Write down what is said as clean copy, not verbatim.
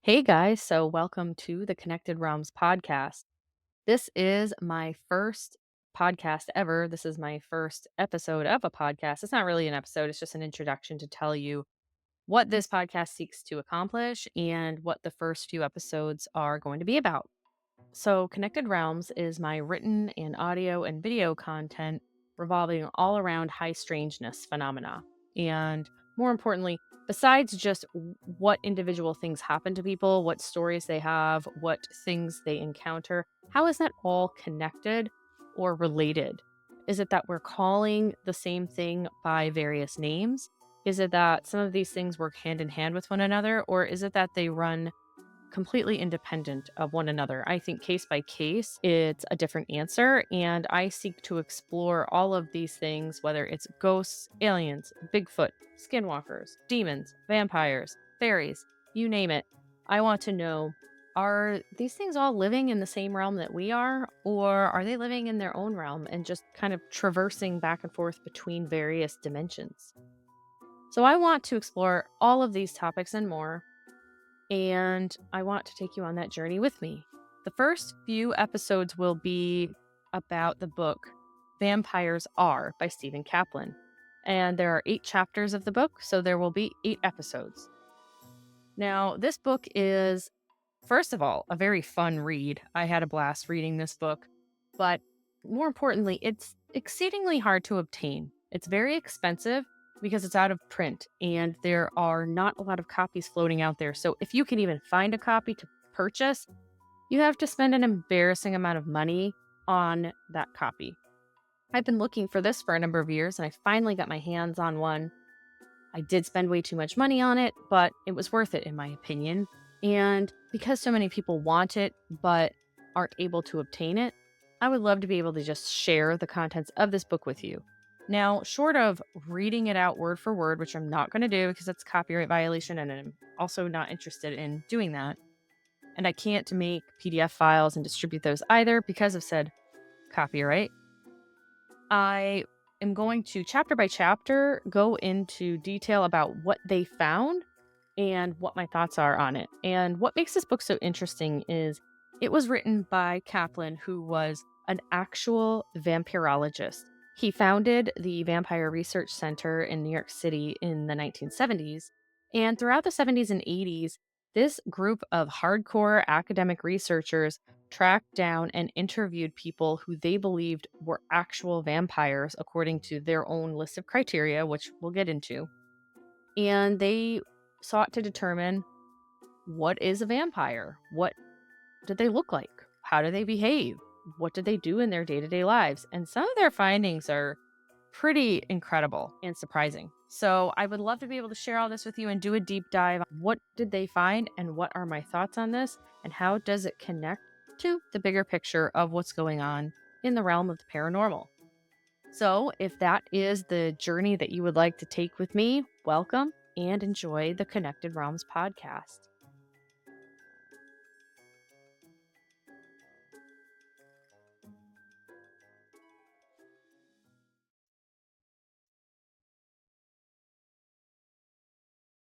Hey guys, so welcome to the Connected Realms podcast. This is my first podcast ever. This is my first episode of a podcast. It's not really an episode, it's just an introduction to tell you what this podcast seeks to accomplish and what the first few episodes are going to be about. So, Connected Realms is my written and audio and video content revolving all around high strangeness phenomena. And more importantly, besides just what individual things happen to people, what stories they have, what things they encounter, how is that all connected or related? Is it that we're calling the same thing by various names? Is it that some of these things work hand in hand with one another? Or is it that they run completely independent of one another? I think case by case, it's a different answer. And I seek to explore all of these things, whether it's ghosts, aliens, Bigfoot, skinwalkers, demons, vampires, fairies, you name it. I want to know, are these things all living in the same realm that we are, or are they living in their own realm and just kind of traversing back and forth between various dimensions? So I want to explore all of these topics and more, and I want to take you on that journey with me. The first few episodes will be about the book Vampires Are by Stephen Kaplan. And there are 8 chapters of the book, so there will be 8 episodes. Now, this book is, first of all, a very fun read. I had a blast reading this book, but more importantly, it's exceedingly hard to obtain. It's very expensive because it's out of print and there are not a lot of copies floating out there. So if you can even find a copy to purchase, you have to spend an embarrassing amount of money on that copy. I've been looking for this for a number of years and I finally got my hands on one. I did spend way too much money on it, but it was worth it in my opinion. And because so many people want it but aren't able to obtain it, I would love to be able to just share the contents of this book with you. Now, short of reading it out word for word, which I'm not going to do because that's a copyright violation and I'm also not interested in doing that. And I can't make PDF files and distribute those either because of said copyright. I am going to chapter by chapter go into detail about what they found and what my thoughts are on it. And what makes this book so interesting is it was written by Kaplan, who was an actual vampirologist. He founded the Vampire Research Center in New York City in the 1970s. And throughout the 70s and 80s, this group of hardcore academic researchers tracked down and interviewed people who they believed were actual vampires according to their own list of criteria, which we'll get into. And they sought to determine, what is a vampire? What did they look like? How do they behave? What did they do in their day to day lives? And some of their findings are pretty incredible and surprising. So I would love to be able to share all this with you and do a deep dive. What did they find and what are my thoughts on this? And how does it connect to the bigger picture of what's going on in the realm of the paranormal? So if that is the journey that you would like to take with me, welcome and enjoy the Connected Realms podcast.